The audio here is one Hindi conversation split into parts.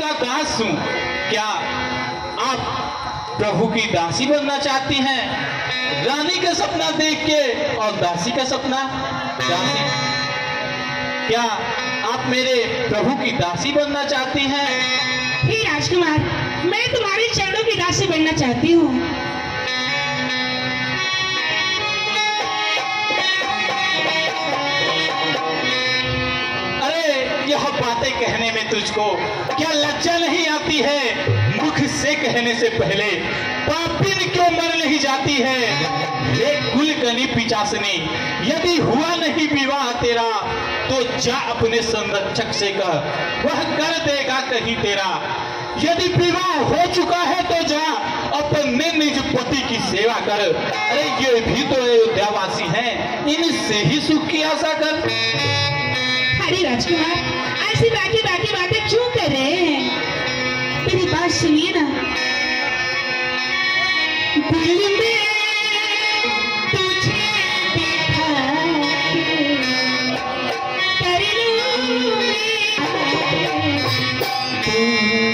का दास हूँ। क्या आप प्रभु की दासी बनना चाहती हैं? रानी का सपना देख के और दासी का सपना दासी। क्या आप मेरे प्रभु की दासी बनना चाहती हैं? हे राजकुमार, मैं तुम्हारे चरणों की दासी बनना चाहती हूँ। यह बातें कहने में तुझको क्या लज्जा नहीं आती है? मुख से कहने से पहले पापिन क्यों मर नहीं जाती है? ये कुलकनी पिचासनी, यदि हुआ नहीं विवाह तेरा तो जा अपने संरक्षक से कह, वह कर देगा कहीं तेरा। यदि विवाह हो चुका है तो जा अपने निज पति की सेवा कर। अरे ये भी तो अयोध्यावासी हैं, इनसे ही सुख की आशा कर। अरे राजकुमार, ऐसी बातें क्यों कर रहे हैं? मेरी बात सुनिए ना। दिल में तुझे बिठा के कर लूंगी तेरी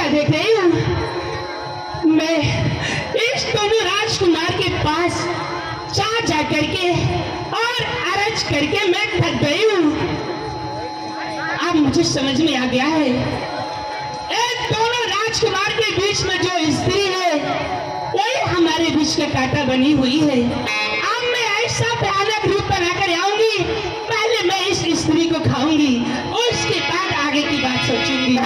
देख रही हूँ मैं इस दोनों राजकुमार के पास जा करके और अरज करके मैं थक गई हूँ। अब मुझे समझ में आ गया है। एक दोनों राजकुमार के बीच में जो स्त्री है वही हमारे बीच का कांटा बनी हुई है। अब मैं ऐसा भयानक रूप बनाकर आऊंगी, पहले मैं इस स्त्री को खाऊंगी और उसके बाद आगे की बात सोचूंगी।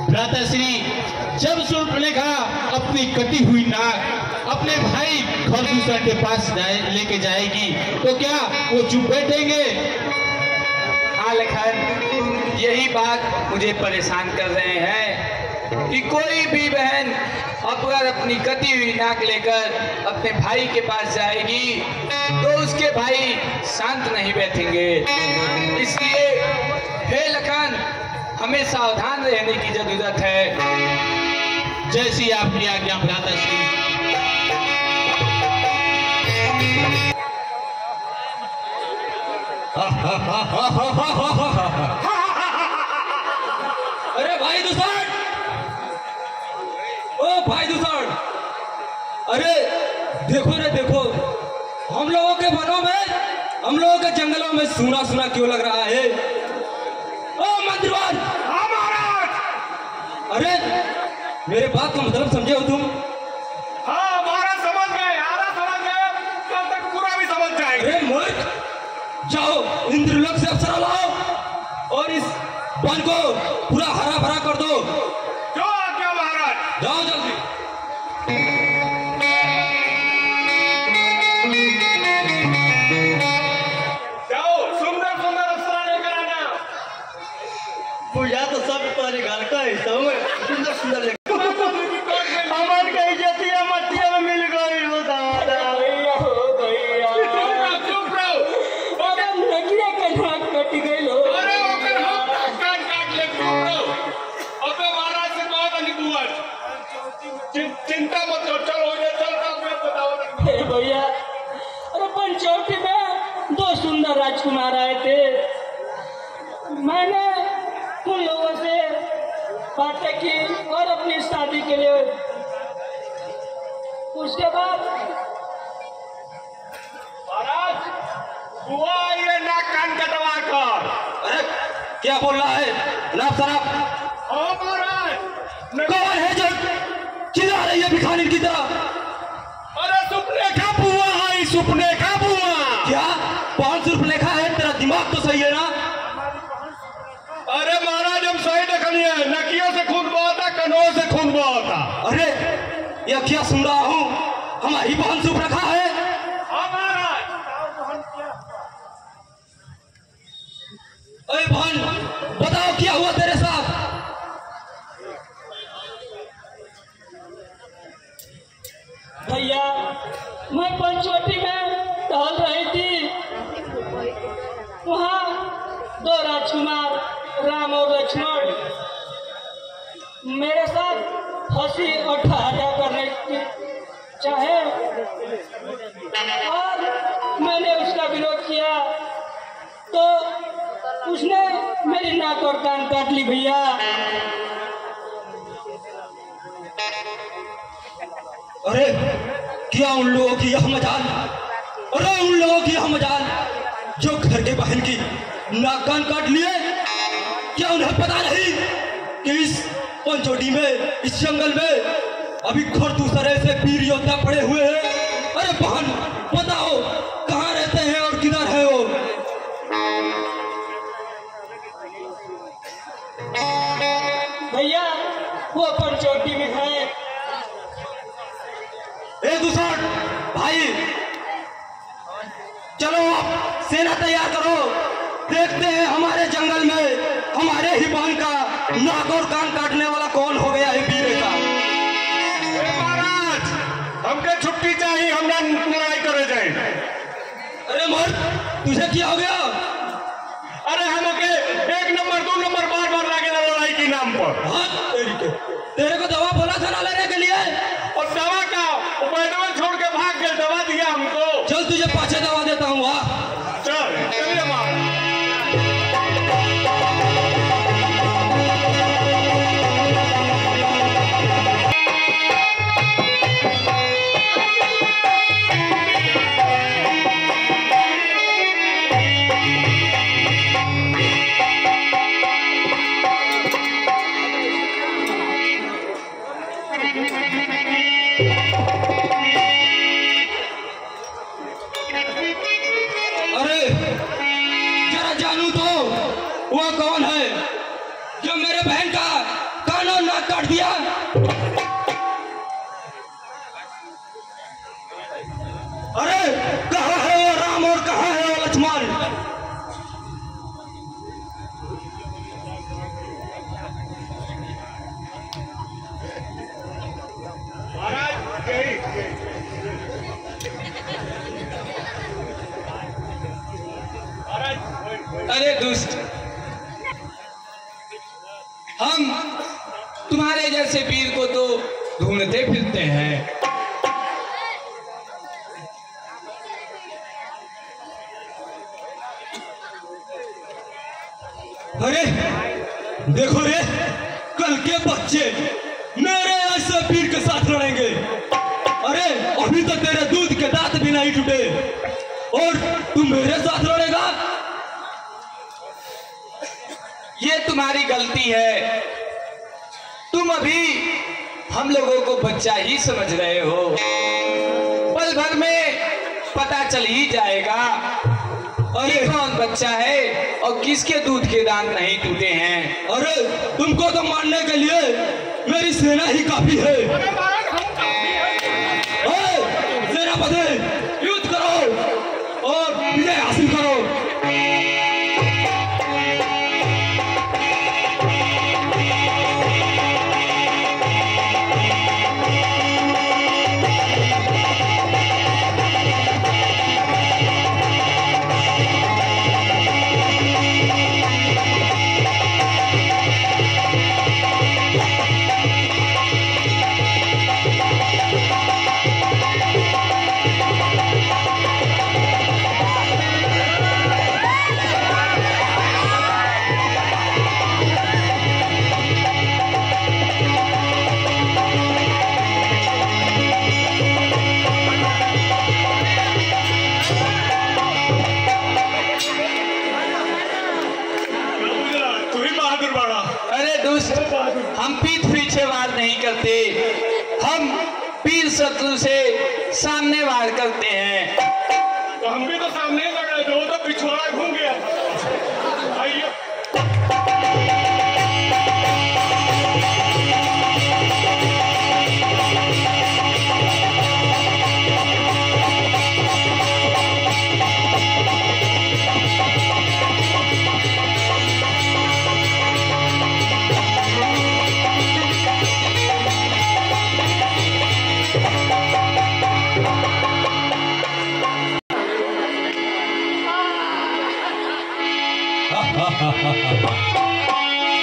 भ्राताश्री, जब शूर्पणखा अपनी कटी हुई नाक अपने भाई खरदूषण के पास लेके जाएगी तो क्या वो चुप बैठेंगे? हाँ लखन, यही बात मुझे परेशान कर रहे हैं कि कोई भी बहन अगर अपनी कटी हुई नाक लेकर अपने भाई के पास जाएगी तो उसके भाई शांत नहीं बैठेंगे। इसलिए हे लखन, हमें सावधान रहने की जरूरत है। जैसी आपकी आज्ञा भ्राताश्री। अरे भाई दूसर, ओ भाई दूसर, अरे देखो रे देखो, हम लोगों के वनों में, हम लोगों के जंगलों में सूना सूना क्यों लग रहा है? ओ मंत्रीवान! हाँ महाराज! अरे मेरे बात का मतलब समझे हो तुम? हाँ महाराज, समझ गए, आधा समझ गए, कल तक पूरा भी समझ जाएंगे। अरे मूर्ख, जाओ इंद्रलोक से अप्सरा लाओ और इस वन को पूरा हरा भरा कर दो। जो आज्ञा महाराज। जाओ जल्दी। जाओ, सुंदर सुंदर अप्सरा लेकर आना। पूजा तो सब तुम्हारे घर का हिस्सा है। सुंदर सुंदर हमारे कहीं जतिया मतिया में मिल गई हो दादा। चुप रहो। अरे ओकर हम काट ले, चुप रहो। अबे महाराज से कहो नहीं बुआ, चिंता मत करो, चल हो गया, चल काम में बताओ। भैया, अरे पंचवटी में दो सुंदर राजकुमार आए थे। मैंने उन लोगों से बातें की और अपनी शादी के लिए, उसके बाद महाराज बुआ ये नाक कान कटवा कर। अरे क्या बोल रहा है? नाप शराब हाँ महाराज। कौन है जो चिल्ला रही है भिखारी की तरह? अरे सुपनेखा बुआ है, सुपनेखा बुआ। क्या 500 लिखा है? तेरा दिमाग तो सही है ना? अरे महाराज हम सही देखलिए, नकियों से खून बहता, कनों से खून बहता। अरे यह क्या सुन रहा हूँ? हमारी बहन सुप रखा है। हाँ महाराज। अरे बहन, बताओ क्या हुआ तेरे साथ? भैया, मैं पंचवटी में टहल रही थी। वहाँ दो राजकुमार राम और लक्ष्मण मेरे साथ हंसी और ठहाका करने की चाहे और मैंने उसका विरोध किया तो उसने मेरी नाक और कान काट ली। भैया, अरे क्या उन लोगों की यह मजाल? अरे उन लोगों की यह मजाल जो घर के बहन की नाक कान काट लिए? क्या उन्हें पता नहीं कि इस पंचोटी में, इस जंगल में अभी खरदूसरे से वीर योद्धा पड़े हुए हैं? अरे बहन बताओ, कहाँ रहते हैं और किधर है वो? भैया वो पंचवटी में है। सेना तैयार करो। देखते हैं हमारे जंगल में हमारे ही बहन का नाक और कान काटने वाला कौन हो गया है वीरे का। महाराज हमके छुट्टी चाहिए, हमरा लड़ाई करे जाए। अरे मर्द, तुझे क्या हो गया? अरे हमके 1 नंबर 2 नंबर बार बार लागेला लड़ाई के नाम पर। हाँ तेरे को दवा बोला था ना लेने के लिए, और दवा का पैदल छोड़ के भाग गए, दवा दिया हमको। चल तुझे पाछे दवा देता हूँ। वाह चल चलिए महाराज। वो कौन है जो मेरे बहन का कान और नाक काट दिया? अरे कहाँ है वो राम और कहाँ है वो लक्ष्मण? अरे दुष्ट, हम तुम्हारे जैसे वीर को तो ढूंढते फिरते हैं। अरे देखो रे, कल के बच्चे मेरे ऐसे वीर के साथ लड़ेंगे। अरे अभी तो तेरे दूध के दांत भी नहीं टूटे और तू मेरे साथ लड़ेगा? ये तुम्हारी गलती है। तुम अभी हम लोगों को बच्चा ही समझ रहे हो। पल भर में पता चल ही जाएगा अरे कौन बच्चा है और किसके दूध के दांत नहीं टूटे हैं। अरे तुमको तो मारने के लिए मेरी सेना ही काफी है। सेनापति, युद्ध करो और विजय हासिल करो। हम पीठ पीछे वार नहीं करते, हम पीर शत्रु से सामने वार करते हैं। तो हम भी तो सामने ही लड़ रहे थे, वो तो पिछवाड़ा घूम गया। आइए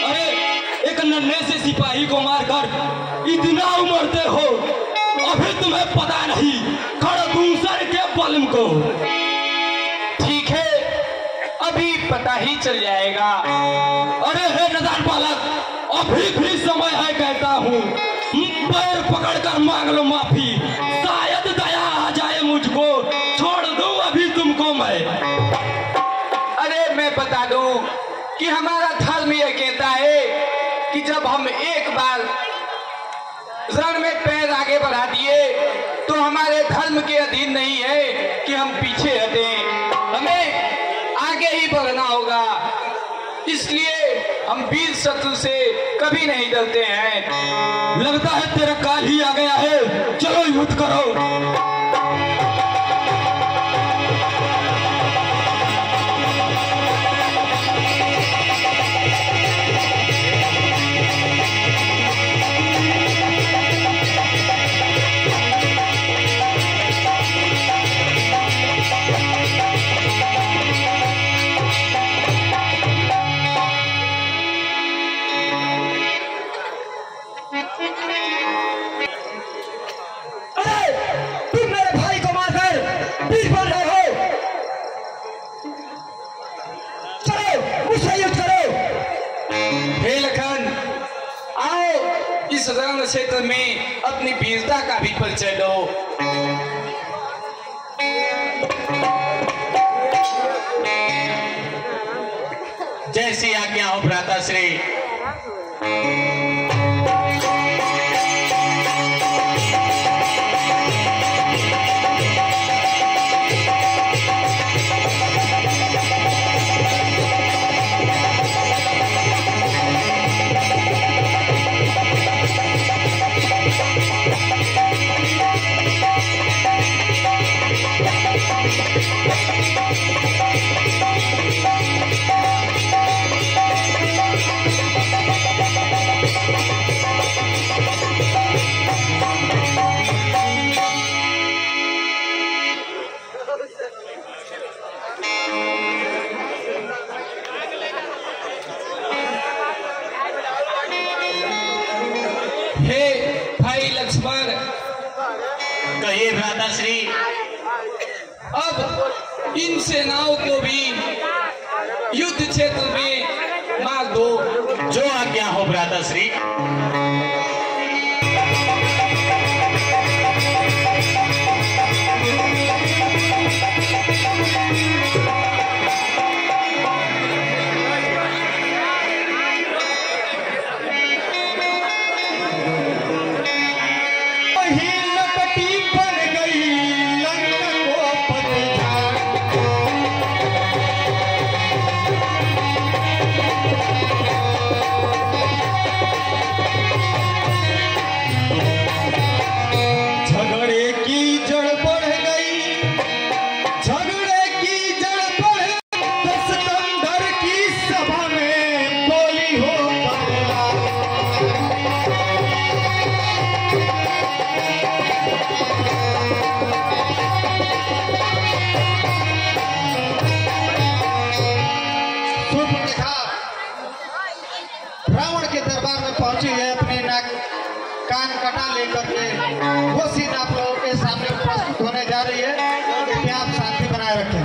अरे एक नन्हे से सिपाही को मारकर इतना उमड़ते हो, अभी तुम्हें पता नहीं खड़गूसर के बलम को। ठीक है, अभी पता ही चल जाएगा। अरे हे नदान बालक, अभी भी समय है कहता हूँ। पैर पकड़कर मांग लो माफी, शायद दया आ जाए मुझको। छोड़ दूं अभी तुमको मैं। अरे मैं बता दूं कि हमारा धर्म यह कहता है कि जब हम एक बार रण में पैर आगे बढ़ा दिए तो हमारे धर्म के अधीन नहीं है कि हम पीछे हटें, हमें आगे ही बढ़ना होगा। इसलिए हम वीर शत्रु से कभी नहीं डरते हैं। लगता है तेरा काल ही आ गया है, चलो युद्ध करो। रण क्षेत्र में अपनी वीरता का भी परिचय दो। जैसी आज्ञा हो भ्राताश्री। हे भाई लक्ष्मण, कहिए भ्राताश्री। अब इन सेनाओं को भी युद्ध क्षेत्र में मार दो। जो आज्ञा हो भ्राताश्री। रावण के दरबार में पहुंची है, अपने नाक कान कटा लेकर के वो सीन आप लोगों के सामने प्रस्तुत होने जा रही है। कृपया आप शांति बनाए रखें।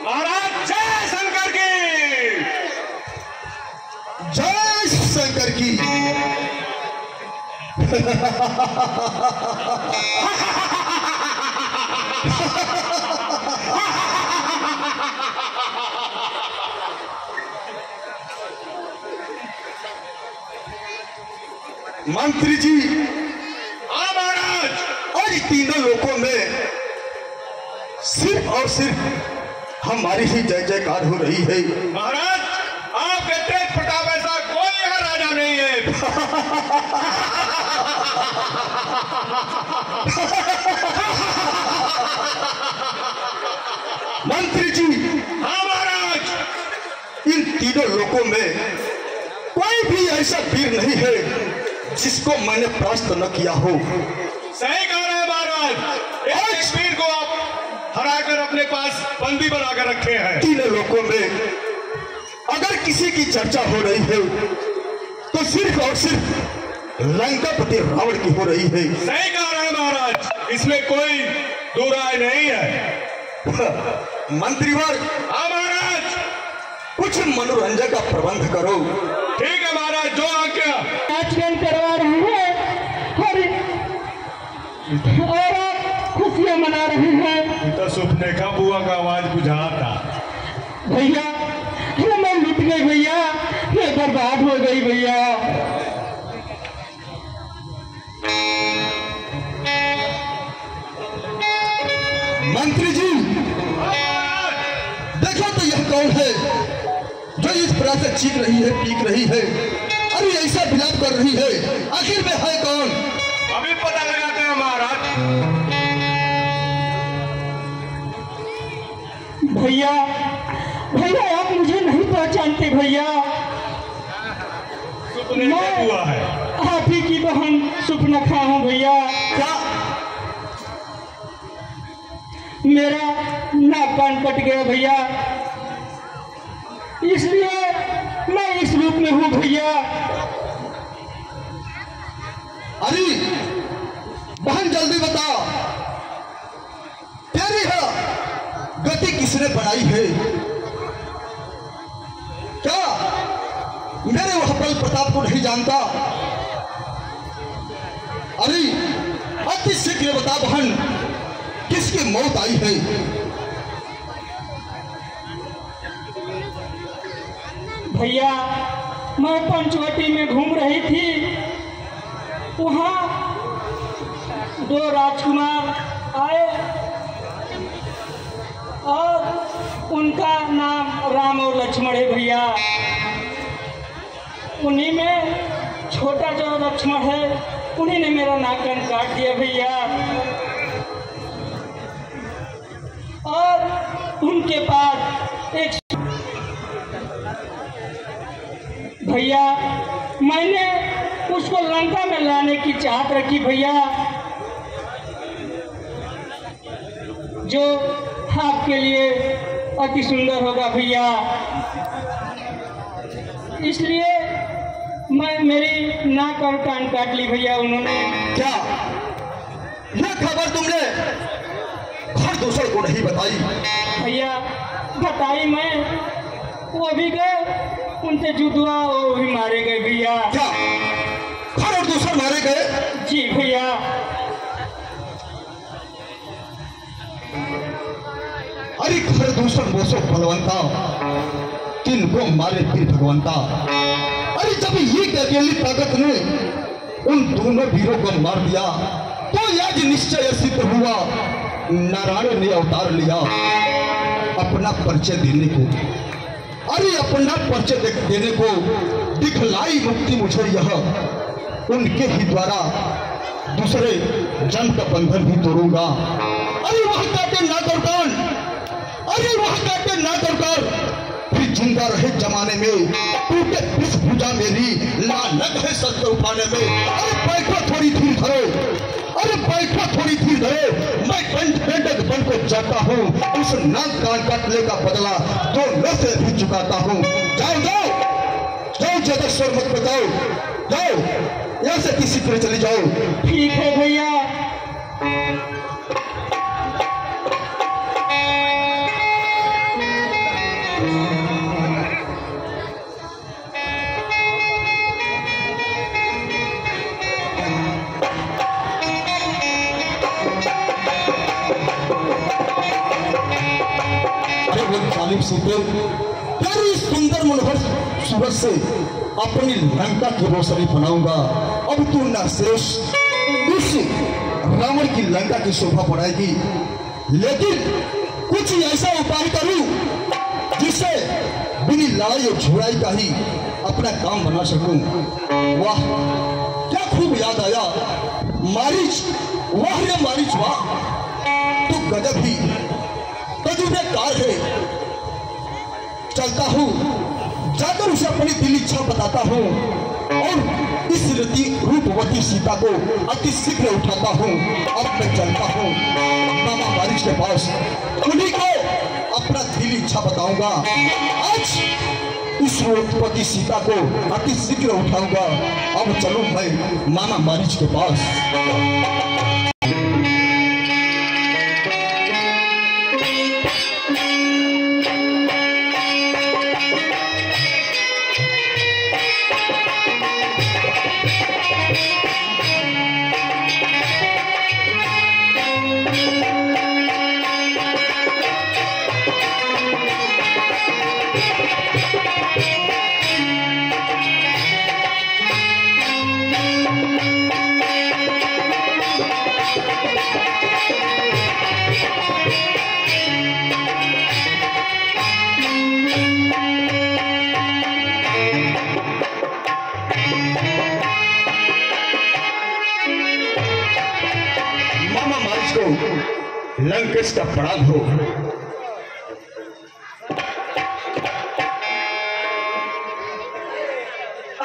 महाराज जय शंकर की, जय शंकर की। मंत्री जी, हाँ महाराज। आज तीनों लोकों में सिर्फ और सिर्फ हमारी ही जय जयकार हो रही है। महाराज आपके तेज प्रताप ऐसा कोई यहाँ राजा नहीं है। मंत्री जी, हाँ महाराज। इन तीनों लोकों में कोई भी ऐसा वीर नहीं है जिसको मैंने परास्त न किया हो। सही कह रहे हैं महाराज। एक वीर को आप हराकर अपने पास बंदी बनाकर रखे हैं। तीनों लोकों में अगर किसी की चर्चा हो रही है तो सिर्फ और सिर्फ लंकापति रावण की हो रही है। सही कह रहे हैं महाराज, इसमें कोई दो राय नहीं है। मंत्रीवर, हाँ महाराज। कुछ मनोरंजन का प्रबंध करो। ठीक है महाराज, जो आज्ञा। नाचगान करवा रहे हैं और आप खुशियां मना रहे हैं। तो सुपने का बुआ का आवाज बुझाता। भैया मैं लुट गई भैया, मैं बर्बाद हो गई भैया। मंत्री जी, देखो तो यह कौन है जो इस तरह से चीख रही है, पीक रही है, अरे ऐसा विलाप कर रही है, आखिर में है कौन? अभी पता लगाते हैं महाराज। भैया भैया आप मुझे नहीं पहचानते भैया। सुपने का बुआ है। आप ही की बहन सुपनखा हूँ भैया। क्या? मेरा नाक कान कट गया भैया, इसलिए मैं इस रूप में हूँ भैया। अरे बहन जल्दी बताओ, तेरी है गति किसने बनाई है? क्या मेरे बल प्रताप को नहीं जानता। अरे अति शीघ्र बता बहन, किसकी मौत आई है? भैया मैं पंचवटी में घूम रही थी, वहाँ 2 राजकुमार आए और उनका नाम राम और लक्ष्मण है भैया। उन्हीं में छोटा जो लक्ष्मण है, उन्हीं ने मेरा नाखून काट दिया भैया। और उनके पास एक भैया, मैंने उसको लंका में लाने की चाहत रखी भैया, जो आपके लिए अति सुंदर होगा भैया। इसलिए मैं मेरी नाक और कान काट ली भैया उन्होंने। क्या यह खबर तुमने हर दूसरे को नहीं बताई? भैया बताई मैं, वो भी गए, उनसे युद्ध हुआ, वो भी मारे गए भैया। क्या हर और दूसरे मारे गए? जी भैया। अरे घर दूसर मोसो बलवंता, किनको मारे फिर भगवंता। अरे जब ये अकेली ताकत ने उन दोनों वीरों को मार दिया, तो आज निश्चय सिद्ध हुआ, नारायण ने अवतार लिया अपना परिचय देने को। अरे अपना परिचय देने को दिखलाई मुक्ति मुझे यह, उनके ही द्वारा दूसरे जन का बंधन भी तोड़ूंगा। अरे वह काटे ना दरकार, अरे वह काटे ना दरकार, फिर जिंदा रहे जमाने में, टूटे पिस भुजा मेरी, लानत है सत्य उठाने में। अरे बैठो थोड़ी धीर धरो, अरे बैठो थोड़ी धीर धरो, मैं कंठ बन को जाता हूँ, उस नाक कान काटने का बदला दोनों से भी चुकाता हूँ। जाओ जाओ जाओ, ज्यादा स्वर मत बताओ, जाओ यहाँ से किसी तरह चली जाओ। ठीक है भैया। तेरी सुंदर मनोहर सूरज से अपनी लंका की रोशनी बनाऊंगा। अब तू न सिर्फ इस रावण की लंका की शोभा बढ़ाएगी, लेकिन कुछ ऐसा उपाय करूं जिससे बिना लड़ाई और झुड़ाई का ही अपना काम बना सकूं। वाह क्या खूब याद आया मारीच, वाह रे मारीच वाह, तू गजब ही तजुर्बेकार है। चलता हूँ, जाकर उसे अपनी दिल इच्छा बताता हूँ और इस रूपवती सीता को अति शीघ्र उठाता हूँ। अब मैं चलता हूँ मामा बारिश के पास, उन्हीं को अपना दिल इच्छा बताऊंगा। आज इस रूपवती सीता को अति शीघ्र उठाऊंगा। अब चलो मैं मामा बारिश के पास। लंकेश का प्रणाम हो।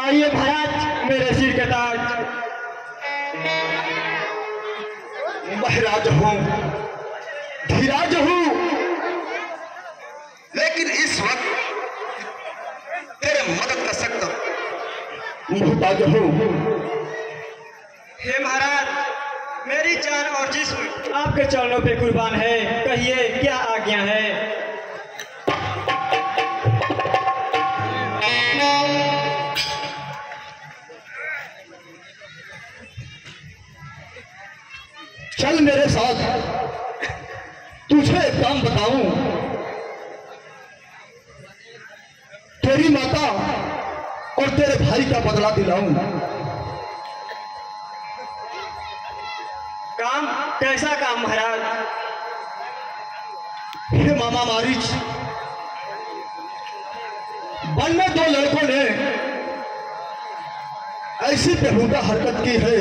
आइए महाराज, मेरे सिर के ताज। महाराज हूँ, धीराज हूँ, लेकिन इस वक्त तेरे मदद का सख्त मुहताज हूँ। हे महाराज, मेरी जान और जिस्म आपके चरणों पे कुर्बान है, कहिए क्या आज्ञा है। चल मेरे साथ, तुझे एक काम बताऊं। तेरी माता और तेरे भाई का बदला दिलाऊं। काम? कैसा काम महाराज? हे मामा मारीच, वन में दो लड़कों ने ऐसी बेहुदा हरकत की है,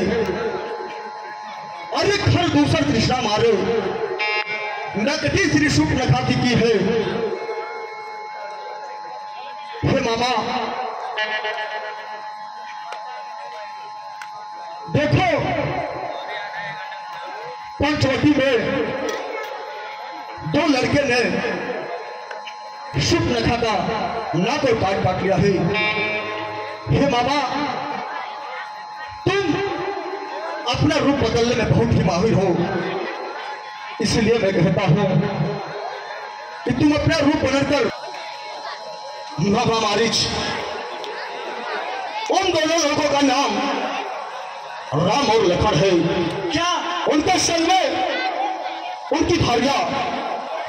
अरे घर दूसर तृष्णा मारो, नकटी श्री सूप नखाती की है। हे मामा देखो, पंचवटी में दो लड़के ने शुभ नखा का नाक और काट काट लिया है। हे मामा, तुम अपना रूप बदलने में बहुत ही माहिर हो, इसलिए मैं कहता हूं कि तुम अपना रूप बदलकर मामा मारीच, उन दोनों लड़कों का नाम राम और लखन है। क्या? उनके संग में उनकी भार्या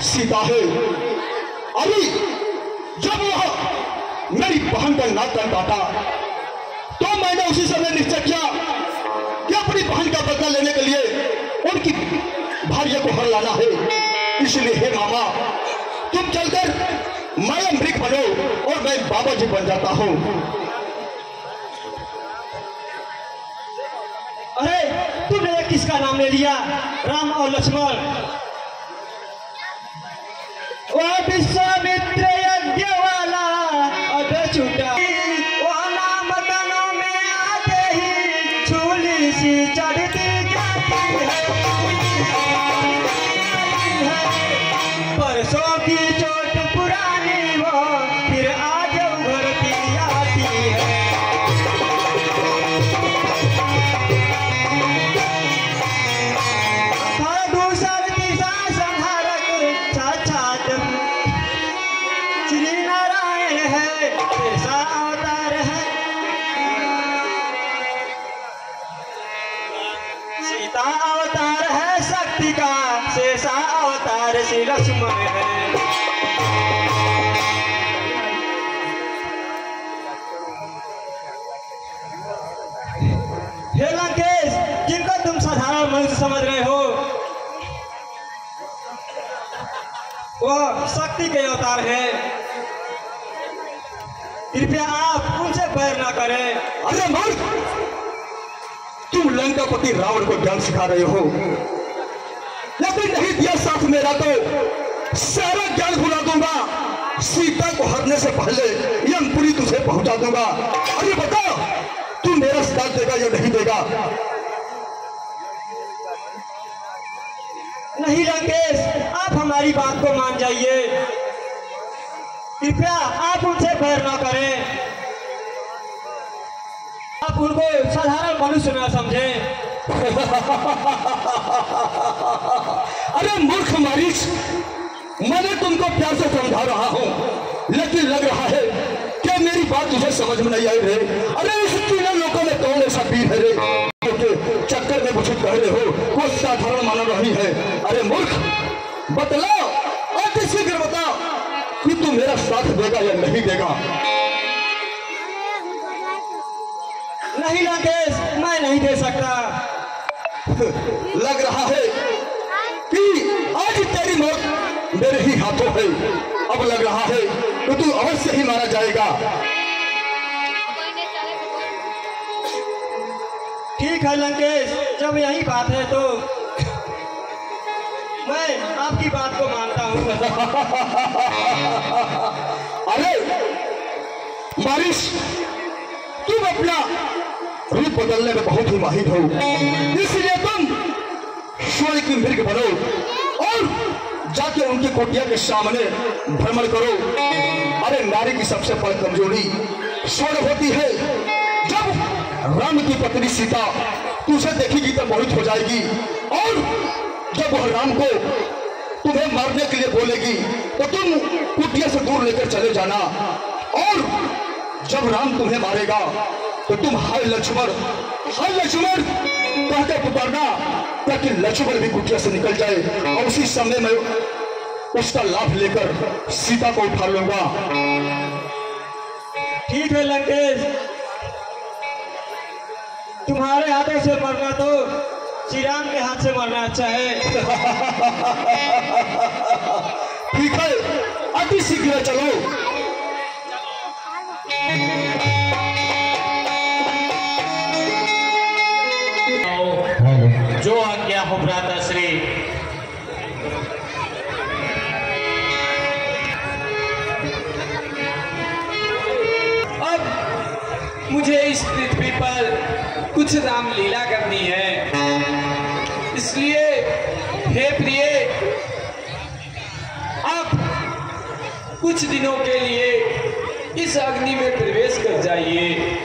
सीता है। अरे जब वह मेरी बहन का नाक काटा तो मैंने उसी समय निश्चय किया कि अपनी बहन का बदला लेने के लिए उनकी भार्या को हर लाना है। इसलिए हे मामा, तुम चलकर मैं मृग बनो और मैं बाबा जी बन जाता हूं। अरे तुमने किसका नाम ले लिया? राम और लक्ष्मण? वो विश्वामित्र यज्ञ वाला अब छूटा, वो नाम तनों में आते ही छूली सी चढ़ती जाती है। परसों की चोट पुरानी वो फिर आज उभरती आती है। दूसर दिशा संहारक साक्षात श्री नारायण है, ऐसा अवतार है। सीता अवतार है शक्ति का, शेषा अवतार श्री लक्ष्मण है। हे लंकेश, जिनको तुम साधारण मनुष्य समझ रहे हो, वो शक्ति के अवतार है। कृपया आप उनसे बैर ना करें। अरे मूर्ख, तुम लंकापति रावण को ज्ञान सिखा रहे हो, लेकिन नहीं दिया साथ मेरा तो सारा ज्ञान भुला दूंगा। सीता को हरने से पहले यमपुरी तुझे पहुंचा दूंगा। अरे बता, तू मेरा साथ देगा या नहीं देगा? नहीं राकेश, आप हमारी बात को मान जाइए। कृपया आप उनसे बैर ना करें। आप उनको साधारण मनुष्य ना समझें। अरे मूर्ख मारीच, मैंने तुमको प्यार से समझा रहा हूं, लेकिन लग रहा है कि मेरी बात तुझे समझ में नहीं आई रे। अरे इस तीनों लोगों में कौन ऐसा वीर है रे के चक्कर में मुझे कह रहे हो कोई साधारण मानव नहीं है? अरे मूर्ख, बतलाओ, अति शीघ्र बताओ कि तू मेरा साथ देगा या नहीं देगा? नहीं राकेश, मैं नहीं दे सकता। लग रहा है कि आज तेरी मौत मेरे ही हाथों है। अब लग रहा है कि तू अवश्य ही मारा जाएगा। ठीक है लंकेश, जब यही बात है तो मैं आपकी बात को मानता हूँ। अरे बारिश, तुम अपना रूप बदलने में बहुत ही माहिर हो, इसलिए तुम स्वर्ण की मृग बनो और जाके उनकी कुटिया के सामने भ्रमण करो। अरे नारी की सबसे बड़ी कमजोरी स्वर्ण होती है। जब राम की पत्नी सीता तुझे देखेगी तो मोहित हो जाएगी, और जब वह राम को तुम्हें मारने के लिए बोलेगी तो तुम कुटिया से दूर लेकर चले जाना, और जब राम तुम्हें मारेगा तो तुम हाय लक्ष्मण कहकर पुकारना, तो कि लक्ष्मण भी कुटिया से निकल जाए और उसी समय में उसका लाभ लेकर सीता को उठा लूंगा। ठीक है लंकेश, तुम्हारे हाथों से मरना तो श्री राम के हाथ से मरना अच्छा है। ठीक है, अति शीघ्र चलो। जो आज्ञा हो भ्राता श्री। अब मुझे इस पृथ्वी पर कुछ रामलीला करनी है, इसलिए हे प्रिय, आप कुछ दिनों के लिए इस अग्नि में प्रवेश कर जाइए।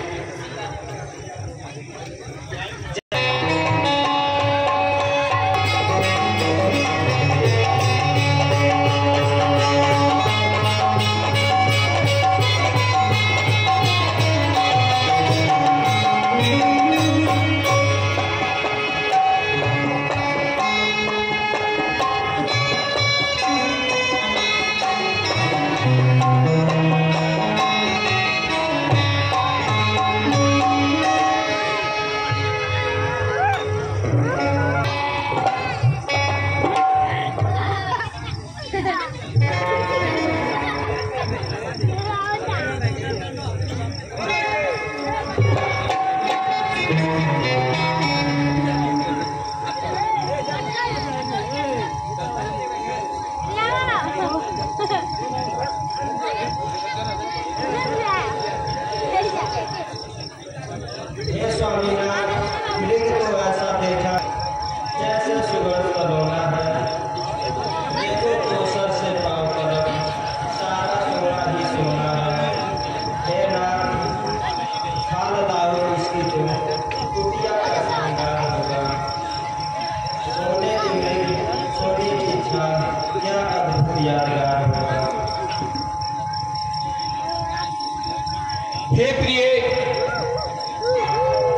हे प्रिय,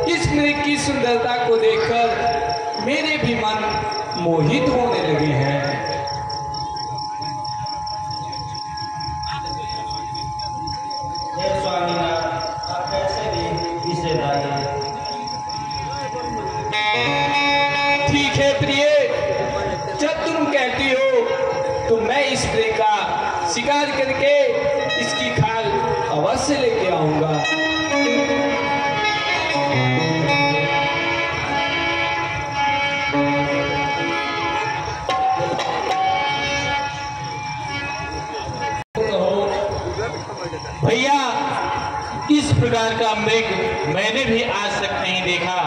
इस मृग की सुंदरता को देखकर मेरे भी मन मोहित होने लगे हैं। हे स्वामीनाथ, आप कैसे भी इसे लाइए। ठीक है प्रिय, जब तुम कहती हो तो मैं इस मृग का शिकार करके इसकी खाल अवश्य लेके आऊंगा। भैया, इस प्रकार का मृग मैंने भी आज तक नहीं देखा।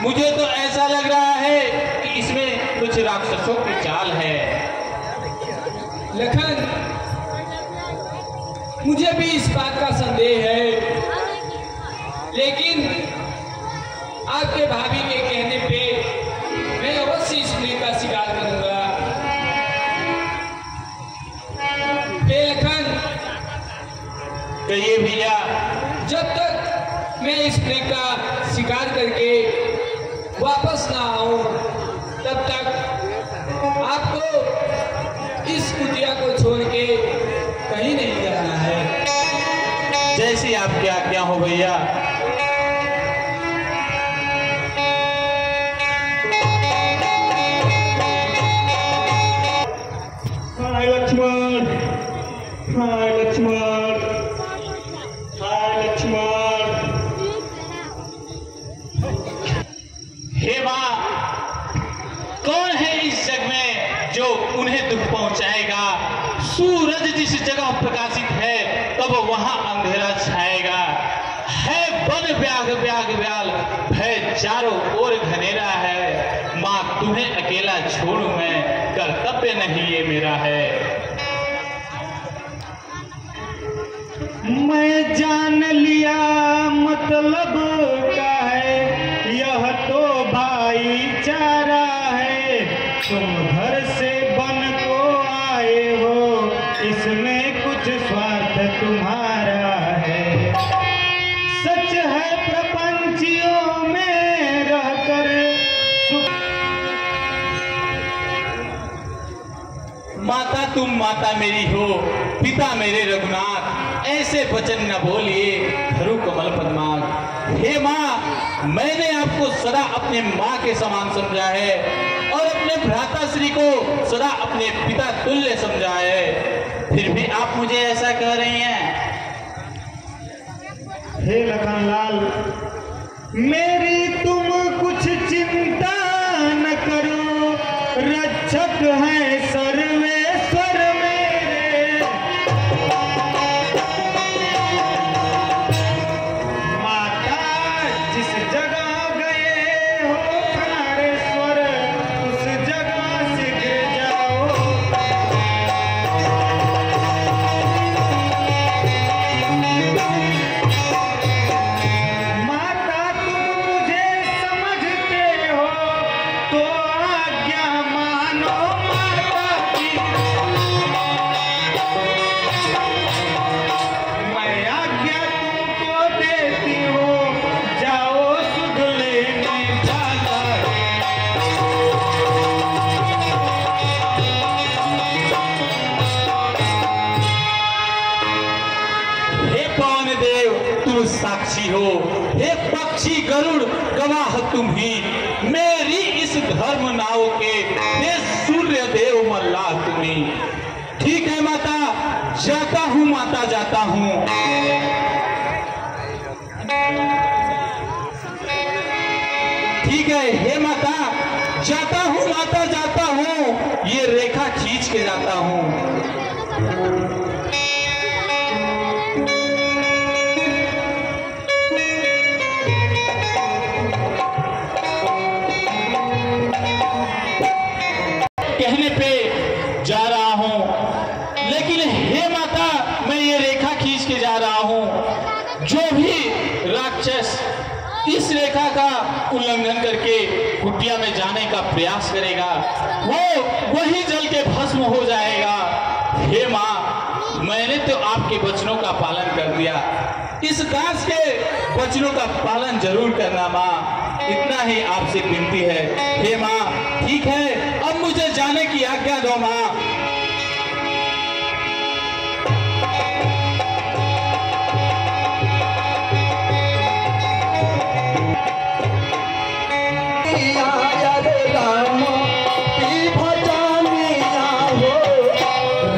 मुझे तो ऐसा लग रहा है कि इसमें कुछ राक्षसों की चाल है। लखन, मुझे भी इस बात का संदेह है, लेकिन आपके भाभी के कहने पे मैं अवश्य इस मृग का शिकार करूंगा। हे लखन, कहिए भैया। जब तक मैं इस मृग का शिकार करके वापस ना आऊं, तब तक आपको इस कुटिया को छोड़ के कहीं नहीं जाना है। जैसी आपकी आज्ञा हो भैया। हाय लक्ष्मण, हाय लक्ष्मण, हाय लक्ष्मण। हे मां, कौन है इस जग में जो उन्हें दुख पहुंचाएगा? सूरज जिस जगह प्रकाशित है तब वहां अंधेरा छाएगा। है बन ब्याग ब्याग ब्याल, भय चारों ओर घनेरा है। मां, तुम्हें अकेला छोड़ूं मैं, कर्तव्य नहीं ये मेरा है। मैं जान लिया मतलब का है, यह तो भाईचारा है। तुम घर से बन को आए हो, इसमें कुछ स्वार्थ तुम्हारा है। सच है प्रपंचियों में रहकर सुख माता तुम माता मेरी हो, पिता मेरे रघुनाथ, ऐसे वचन न बोलिए धरु कमल पद्माक। हे माँ, मैंने आपको सदा अपने माँ के समान समझा है और अपने भ्राताश्री को सदा अपने पिता तुल्य समझा है, फिर भी आप मुझे ऐसा कह रही हैं। हे लखनलाल, मेरी तुम कुछ चिंता न करो, रक्षक है सर्वेश्वर मेरे। माता जिस जगह गए हो प्राणेश्वर, उस जगह शीघ्र जाओ। माता तुम मुझे समझते हो तो आज्ञा मानो माता की। मैं आज्ञा तुमको देती हूँ, जाओ सुध लेने जाकर। हे पवन देव तुम साक्षी हो, हे पक्षी गरुड़ गवाह तुम ही, मेरी इस धर्म नाव के हे सूर्य देव मल्लाह तुम ही। ठीक है माता, जाता हूँ माता, जाता हूँ। ठीक है हे माता, जाता हूँ माता, जाता हूँ, ये रेखा खींच के जाता हूँ। कहने पे जा रहा हूं, लेकिन हे माता, मैं ये रेखा खींच के जा रहा हूं। जो भी राक्षस इस रेखा का उल्लंघन करके कुटिया में जाने का प्रयास करेगा, वो वही जल के भस्म हो जाएगा। हे माँ, मैंने तो आपके वचनों का पालन कर दिया, इस दास के वचनों का पालन जरूर करना माँ, इतना ही आपसे विनती है। हे माँ, ठीक है, अब मुझे जाने की आज्ञा दो माँ।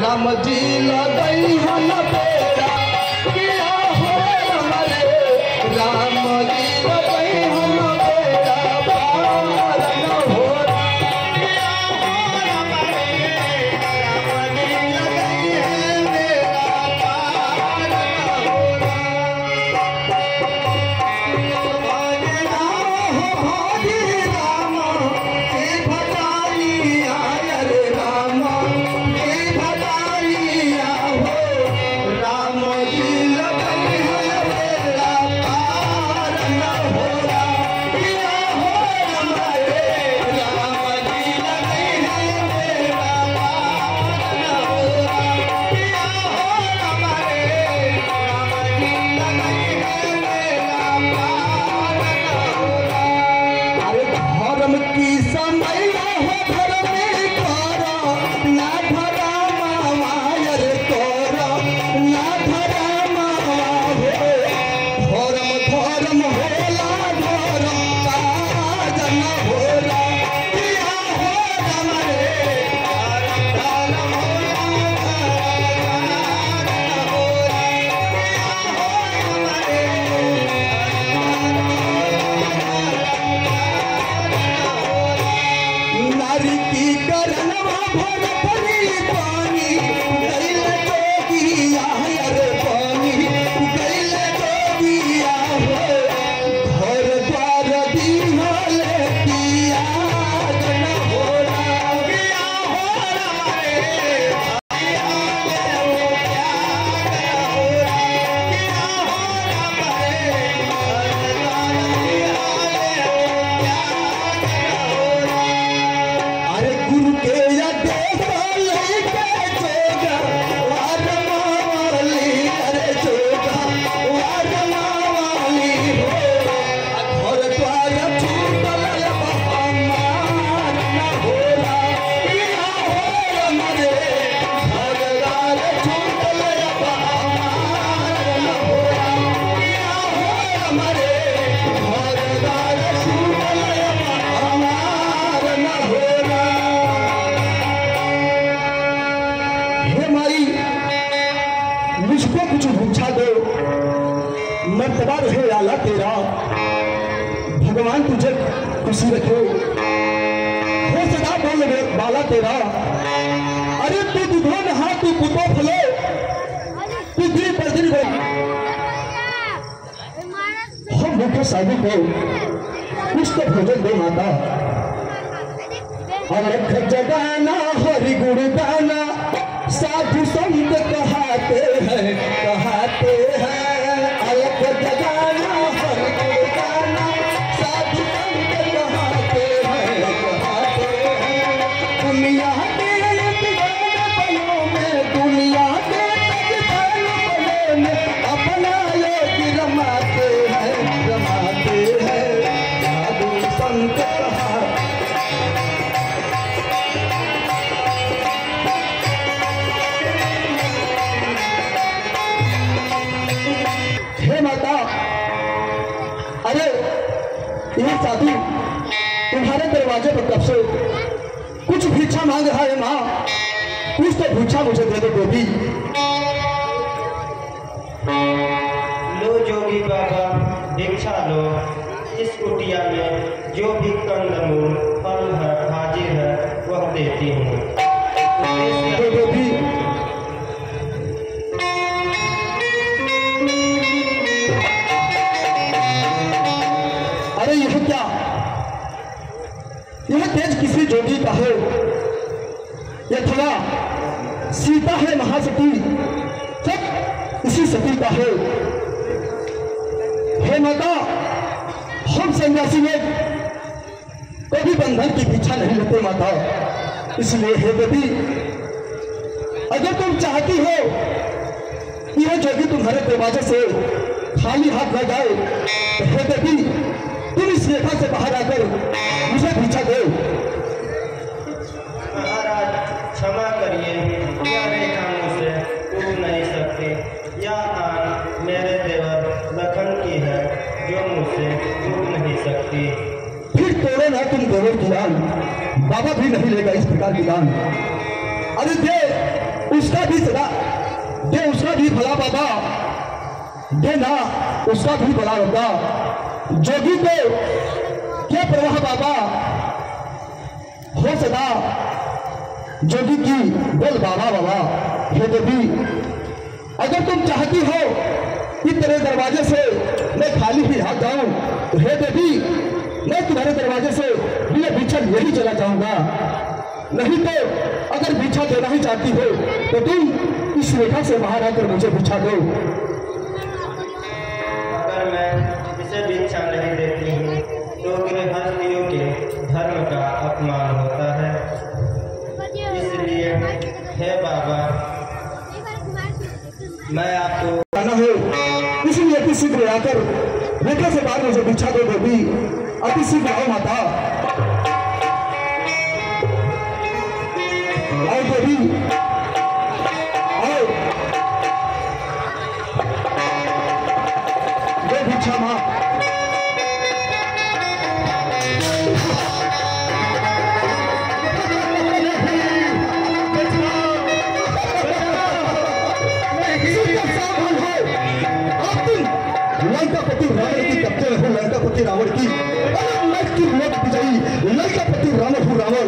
राम जी लगई हन बेरा, किया हो हमारे राम जी लगई हन बेरा, पार न हो। किया हो हमारे राम जी लगई है बेरा, पार न हो। हरि राम के भटारी आय रे राम के भटारी हो, राम जी लगई है बेरा, पार न हो। किया हो हमारे राम जी लगई है बेरा, पार न हो। किया हो हमारे राम जी लगई है बेरा, पार न हो। अरे धर्म की समय हो, धर्म करो ना धर्म मायर करो ना धर्म हो। धर्म धर्म होला, धर्म काज न होला। किया हो हमारे धर्म होला, धर्म होला। किया हो हमारे नारी की करनवा भर भरी पानी, गैल जोगिया अरे पानी, गैल जोगिया हो। घर द्वार दीहल किया न होला। किया हो हमारे किया हो त्याग होला। किया हो हमारे अरे गुरु के आदेश खुशी रखे, हो सदा बोल बाला तेरा। अरे तू दुधो नहा, तू पुतो फलो, तू दिन पर दिन हम भूखे साधु को कुछ तो भोजन दे माता। अलख जगाना हरि गुण गाना साधु संत कहते हैं, कहते हैं। अलख जगाना हरि गुण गाना साधु संत कहते हैं, कहते हैं। दुनिया के बलों में, दुनिया के बलों में अपना योग रमाते हैं, रमाते हैं। साधु संत कहते। हे माता, अरे ये साधु तुम्हारे दरवाजे पर कब से कुछ भिक्षा मांग रहा है माँ, कुछ तो भिक्षा मुझे दे दो बेटी। लो जोगी बाबा भिक्षा लो, इस कुटिया में जो भी कंदमूल फल है हाजिर है वह देती हूँ। बेटी अरे यह क्या, यह तेज किसी जोगी का है, अथवा सीता है महासती, सब इसी सती का है। हे माता, हम सन्यासी लोग कभी बंधन की भिक्षा नहीं लेते माता, इसलिए हे देवी अगर तुम चाहती हो कि यह जोगी तुम्हारे दरवाजे से खाली हाथ न जाए, तो हे देवी तुम इस रेखा से बाहर आकर मुझे भिक्षा दो। महाराज क्षमा करिए, यह रेखा मुझसे टूट नहीं सकती। यह आन मेरे देवर लखन की है जो मुझसे टूट नहीं सकती। फिर तोड़ो ना तुम देवर की आन, बाबा भी नहीं लेगा इस प्रकार की दान। अरे दे उसका भी सदा, दे उसका भी भला बाबा, दे ना उसका भी भला होगा। जोगी को क्या परवाह बाबा, हो सदा जोगी की बोल बाबा बाबा। हे देवी अगर तुम चाहती हो कि तेरे दरवाजे से मैं खाली ही हाथ जाऊं, तो हे देवी मैं तुम्हारे दरवाजे से बिना भिक्षा यही चला जाऊंगा। नहीं तो अगर भिक्षा देना ही चाहती हो तो तुम इस रेखा से बाहर आकर मुझे भिक्षा दो। अगर मैं इसे भिक्षा नहीं देती हूँ तो गृहस्थियों के धर्म का अपमान होता है। इसलिए हे बाबा मैं आपको आना हो, इसलिए अति शीघ्र आकर रेखा से बाहर मुझे भिक्षा दो देवी, अति शीघ्र आओ माता। आओ देवी आओ, दे भिक्षा माँ। लंकापति रावण की कब्जे में हूँ, लंकापति रावण की अलग की मौत विजयी, लंकापति रावण हूँ रावण।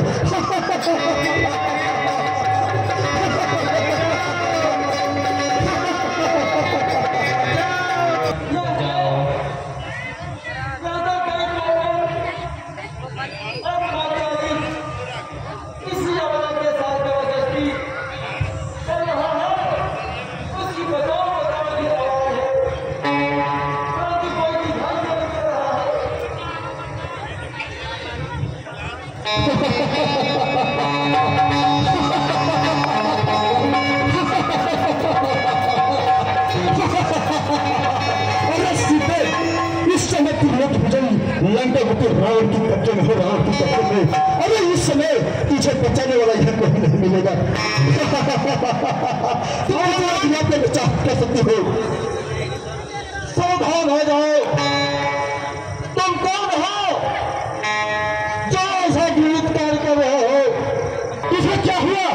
लंकापति रावण की कब्जे में हो, रावण की कब्जे में। अरे इस समय तुझे बचाने वाला यह कोई नहीं मिलेगा। तुम अपने बचा कर सकती हो। सावधान हो जाओ। तुम कौन हो जो ऐसा गिरफ्तार कर रहे हो? तुझे क्या हुआ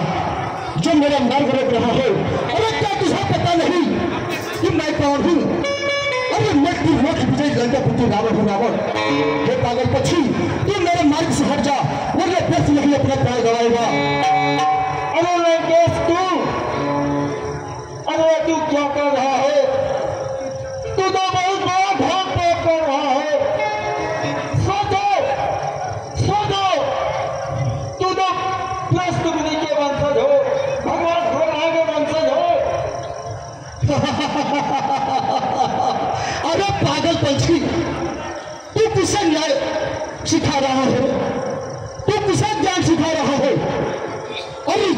जो मेरा मार्ग रोक रहा है? अरे क्या तुझे पता नहीं कि मैं कौन हूँ? अरे मैं तू लोक विजय लंका पुत्र रावण हो रावण। हे पागल पक्षी, तू मेरे मार्ग से हट जा वरना व्यर्थ नहीं अपना प्राण गवाएगा। अरे लंकेश तू क्या कर रहा है? तू तो बहुत बड़ा ढोंग पेश कर रहा है। सोचो तू तो प्रस्त मुनि के वंशज हो, भगवान ब्रह्मा के वंशज हो। अरे पागल पंछी, तू किसे न्याय सिखा रहा है? तू किसे ज्ञान सिखा रहा है? अरे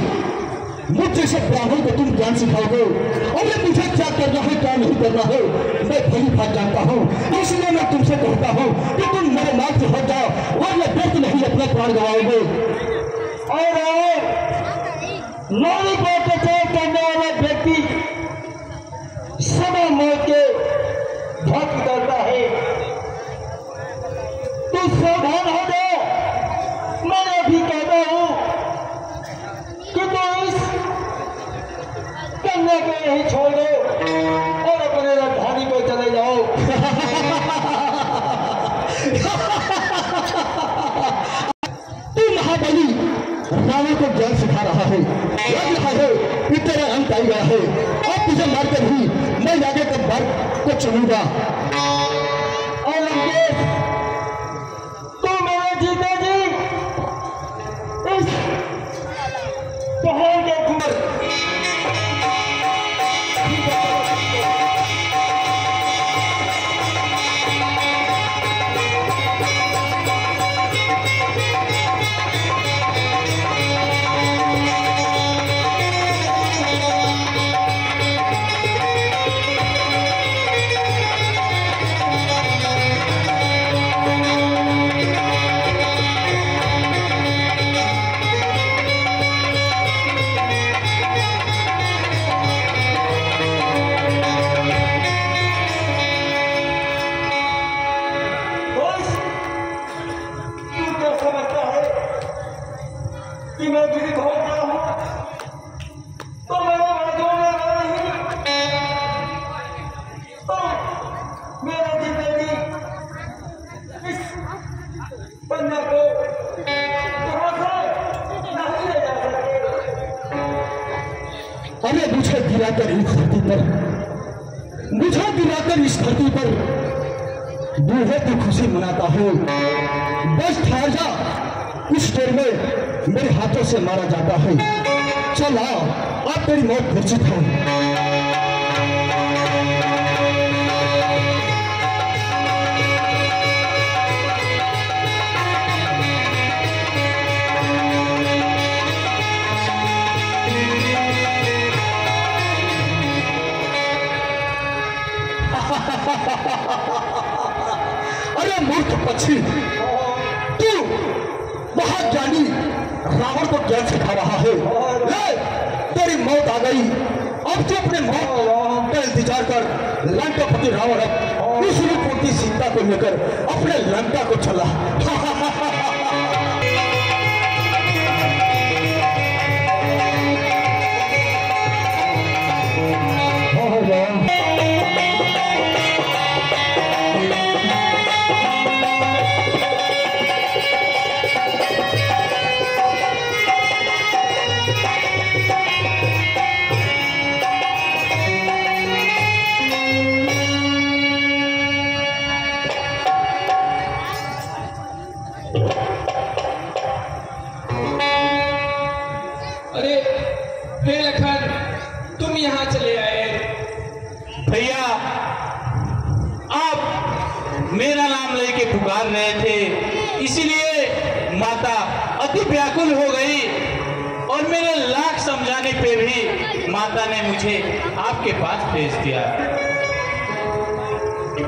मुझ जैसे ब्राह्मण को तुम ज्ञान सिखाओगे? अरे मुझे क्या करना है क्या नहीं करना है मैं भली भात जानता हूँ, इसलिए मैं तुमसे कहता हूँ कि तुम मेरे मार्ग से हट जाओ वरना व्यर्थ नहीं अपना प्राण गवाओगे। और नारी को प्रचार करने वाला व्यक्ति समय मौत के भक्त करता है। तू सावधान हो जा। मैं अभी कहता हूँ कि तू इस कन्या को यही छोड़ दो और अपने राजधानी को चले जाओ। तू महाबली रावण को ज्ञान सिखा रहा है, लग रहा है कि तेरा अंत आ गया है। अब तुझे मारकर ही मैं आगे के मार्ग को चुनूंगा। और लंकेश, तू मेरे जीते जी इस पहाड़ के ऊपर कि मैं गिरी बहुत बड़ा हूँ तो मेरा मर्दों में नहीं तो मेरे जीते जी इस कन्या को यहाँ से नहीं ले जा सकते। अरे मुझे गिराकर इस धरती पर, मुझे गिराकर इस धरती पर बूढ़े की खुशी मनाता हूँ। बस ठहर जा, कुछ देर में मेरे हाथों से मारा जाता है। चल आओ, अब तेरी मौत निश्चित है। अरे मूर्ख पक्षी, तू बहुत ज्ञानी रावण को ज्ञान सिखा रहा है। ले, तेरी मौत आ गई। अब तू अपने मौत का इंतजार कर। लंकापति रावण अब उस रूपवती सीता को लेकर अपने लंका को चला। अरे हे लखन, तुम यहाँ चले आए। भैया, आप मेरा नाम लेके पुकार रहे थे, इसीलिए माता अति व्याकुल हो गई और मेरे लाख समझाने पे भी माता ने मुझे आपके पास भेज दिया।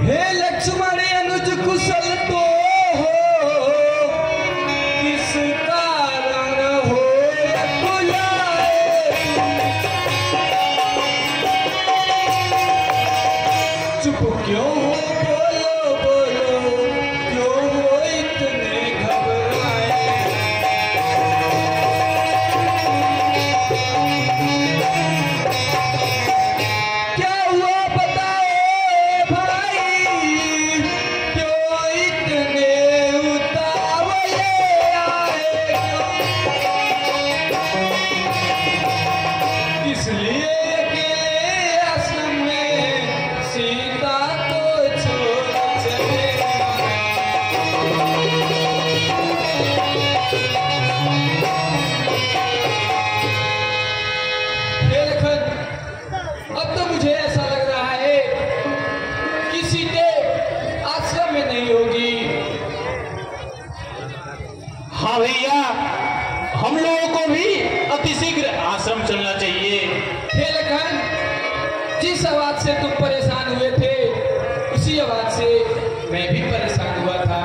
हे लक्ष्मण अनुज कुशल तो हो, किस कारण हो चुप क्यों हो, बोलो बोलो, क्यों हो इतने घबराए। क्या हुआ बताओ भाई। हम लोगों को भी अतिशीघ्र आश्रम चलना चाहिए। हे लखन, जिस आवाज से तुम परेशान हुए थे उसी आवाज से मैं भी परेशान हुआ था।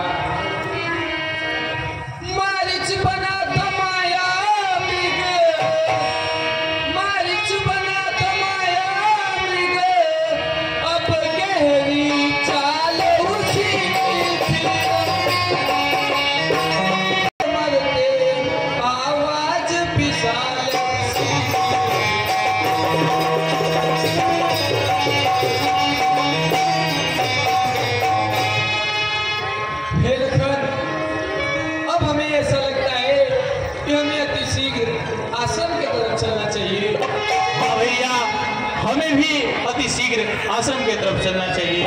मारिच बना तो माया मृग, मारिच बना तो माया मृग, अब गहरी चाल उसी की मरते आवाज विशाल हे लखन, अब हमें ऐसा लगता है कि हमें अतिशीघ्र आश्रम की तरफ चलना चाहिए। हाँ भैया, हमें भी अतिशीघ्र आश्रम की तरफ चलना चाहिए।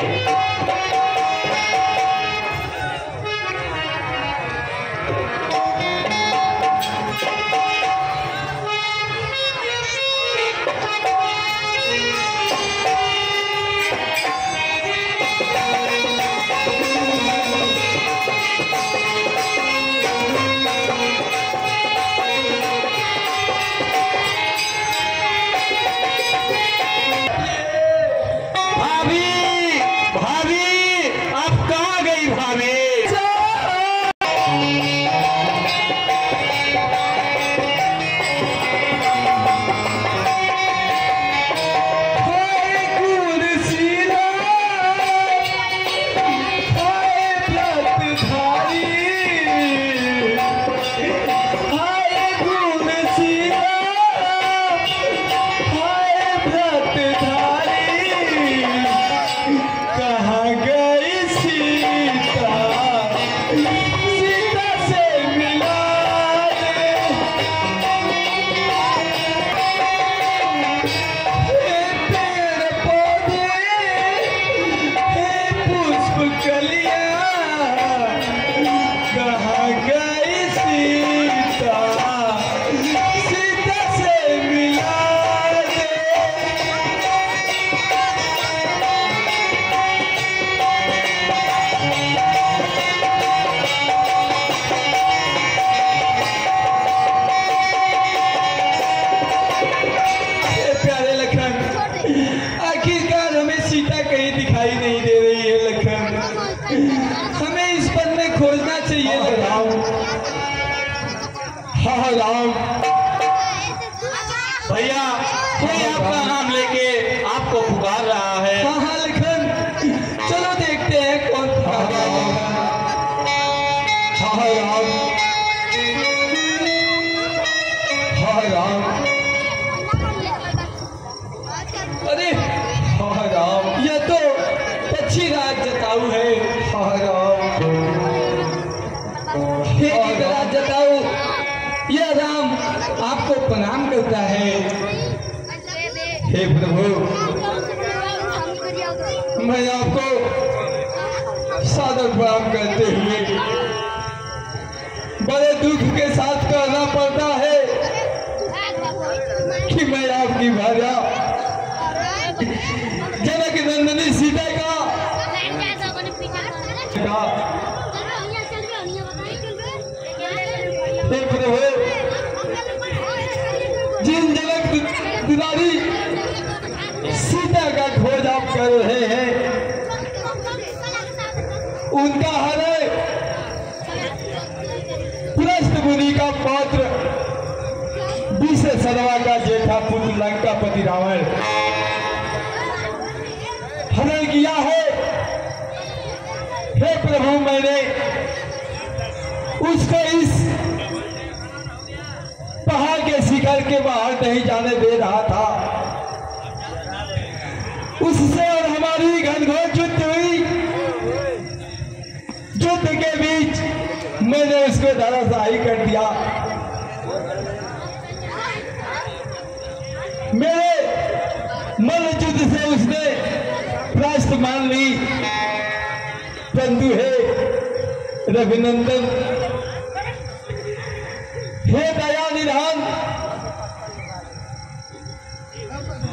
भाभी, भाभी, आप कहाँ गई भाभी? आखिरकार हमें सीता कहीं दिखाई नहीं दे रही है लखन, हमें इस पद में खोजना चाहिए। राम, हाँ राम, भैया, कोई आपका नाम लेके आपको पुकार रहा है। हाँ हाँ लखन, चलो देखते हैं कौन पुकार रहा है। हाँ राम, हाँ राम, अरे हाँ राम, यह तो पक्षी राज जताऊ है। हाँ राम, हे राज जताऊ, यह राम आपको प्रणाम करता है। हे प्रभु, मैं आपको सादर प्रणाम करते हुए बड़े दुख के साथ कहना पड़ता है कि मैं आपकी भार्या जनक नंदनी सीता का हे प्रभु, जिन जनक दुलारी सीता का खोज आप कर रहे हैं, उनका हृदय पुलस्त मुनि का पौत्र विष सर्वा का जेठा पुत्र लंकापति रावण हरण किया है। हे प्रभु, मैंने उसको इस पहाड़ के शिखर के बाहर नहीं जाने दे रहा था। उससे और हमारी घनघोर युद्ध हुई। युद्ध के बीच मैंने उसको धराशायी कर दिया। मेरे मल्ल युद्ध से उसने प्रायश्चित मान ली। परंतु हे रघुनंदन, हे दया निधान,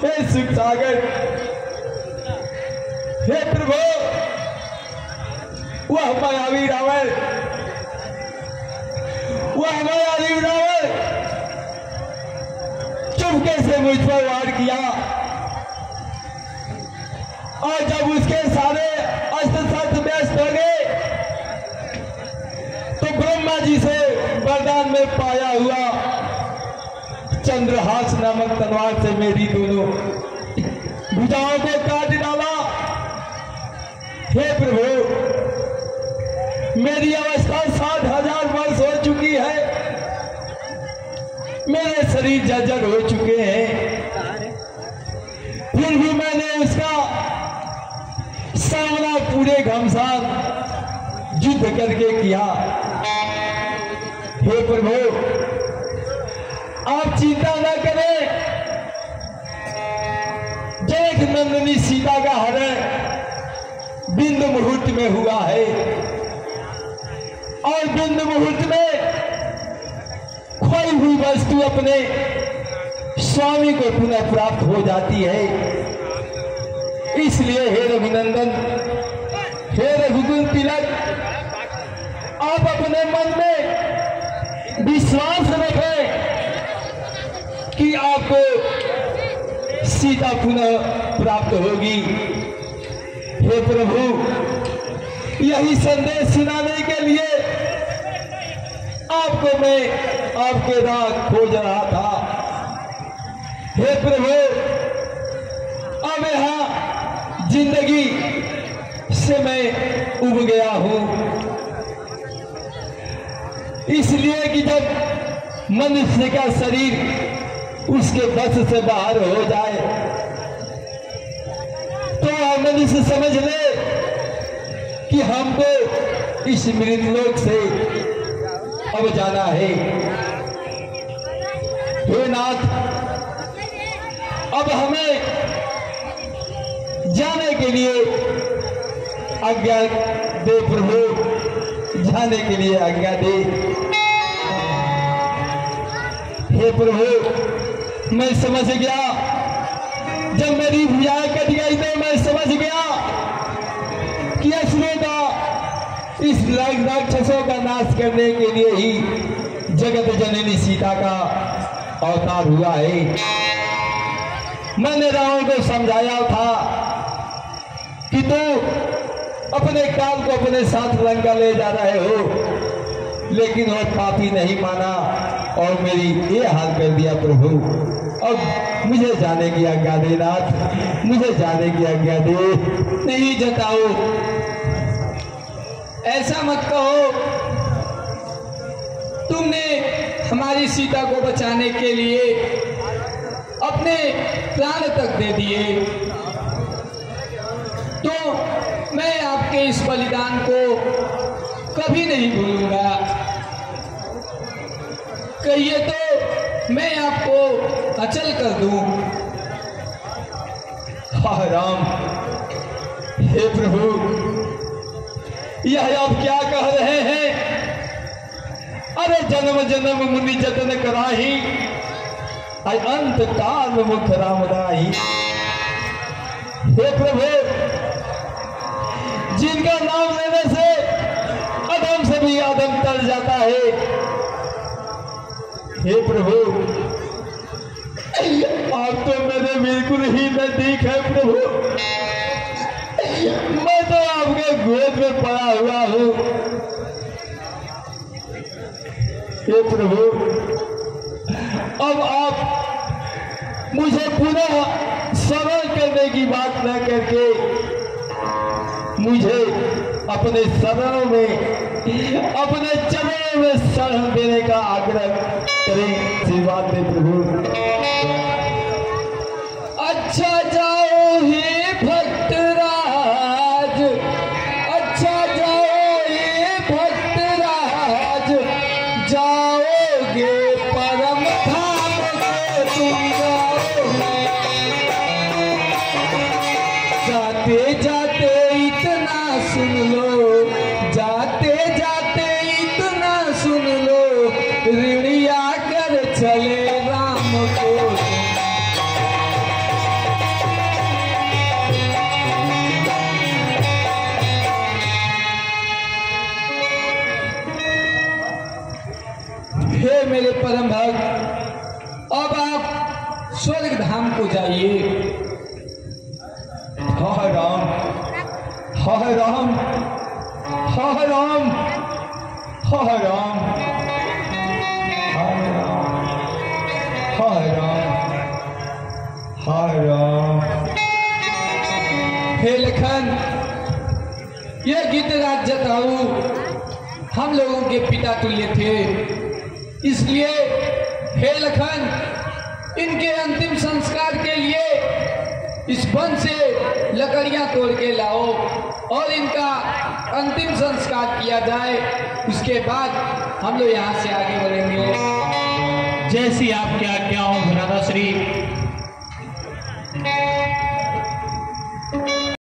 हे सुख सागर, हे प्रभु, वह मायावी रावण, वह मायावी रावण धोखे से मुझ पर वार किया और जब उसके सारे अस्त्र शस्त्र व्यस्त हो गए तो ब्रह्मा जी से वरदान में पाया हुआ चंद्रहास नामक तलवार से मेरी दोनों भुजाओं को काट डाला। हे प्रभु, मेरी अवस्था 60,000 वर्ष हो चुकी है, मेरे शरीर जर्जर हो चुके हैं, फिर भी मैंने उसका सामना पूरे घमसान युद्ध करके किया। हे प्रभु, आप चिंता न करें, जनक नंदिनी सीता का हरण बिंदु मुहूर्त में हुआ है और बिंदु मुहूर्त में खोई हुई वस्तु अपने स्वामी को पुनः प्राप्त हो जाती है। इसलिए हे रघुनंदन, हे रघुकुल तिलक, आप अपने मन में विश्वास रखें कि आपको सीता पुनः प्राप्त होगी। हे प्रभु, यही संदेश सुनाने के लिए आपको मैं आपके राह खोज रहा था। हे प्रभु, अब यहाँ जिंदगी से मैं उब गया हूँ, इसलिए कि जब मनुष्य का शरीर उसके बस से बाहर हो जाए तो मनुष्य समझ ले कि हमको इस मृतलोक से अब जाना है। हे नाथ, अब हमें जाने के लिए आज्ञा दे प्रभु, जाने के लिए आज्ञा दे। हे प्रभु, मैं समझ गया, जब मेरी भुजाएं कट गई तो मैं समझ गया कि असुरों का, इस राक्षसों का नाश करने के लिए ही जगत जननी सीता का अवतार हुआ है। मैंने रावण को समझाया था कि तू अपने काल को अपने साथ लंका ले जा रहे हो, लेकिन वो पापी नहीं माना और मेरी ये हाल कर दिया। प्रभु, अब मुझे जाने की आज्ञा दे नाथ, मुझे जाने की आज्ञा दे। नहीं जताओ, ऐसा मत कहो, तुमने हमारी सीता को बचाने के लिए अपने प्राण तक दे दिए, तो मैं आपके इस बलिदान को कभी नहीं भूलूंगा। कहिए तो मैं आपको अचल कर दूं। हाँ राम, हे प्रभु, यह आप क्या कह रहे हैं? अरे जन्म जन्म मुनि जतन कराही, अंत काल मुख राम राही। हे प्रभु, जिनका नाम लेने से अधम से भी अधम तर जाता है, हे प्रभु, आप तो मेरे बिल्कुल ही नजदीक है प्रभु। मैं तो आपके गोद में पड़ा हुआ हूँ। हे प्रभु, अब आप मुझे पुनः शरण करने की बात न करके मुझे अपने शरणों में, अपने चरणों में शरण देने का आग्रह करें, आशीर्वाद दे प्रभु। अच्छा जाओ हे भक्तराज, अच्छा जाओ हे भक्तराज, जाओगे परम धाम को तुम जाओगे। जाते जाते इतना सुन लो, जाते जाते इतना सुन लो, ऋणिया कर चले राम को। स्वर्ग धाम को जाइए। हाय राम, हाय राम, हाय राम, हाय राम, हाय राम, हाय राम, हाय राम। हे लखन, यह गीतराज जटायु हम लोगों के पिता तुल्य थे, इसलिए हे लखन, इनके अंतिम संस्कार के लिए इस वन से लकड़ियां तोड़ के लाओ और इनका अंतिम संस्कार किया जाए। उसके बाद हम लोग यहाँ से आगे बढ़ेंगे। जैसी आपकी आज्ञा हो राधा श्री।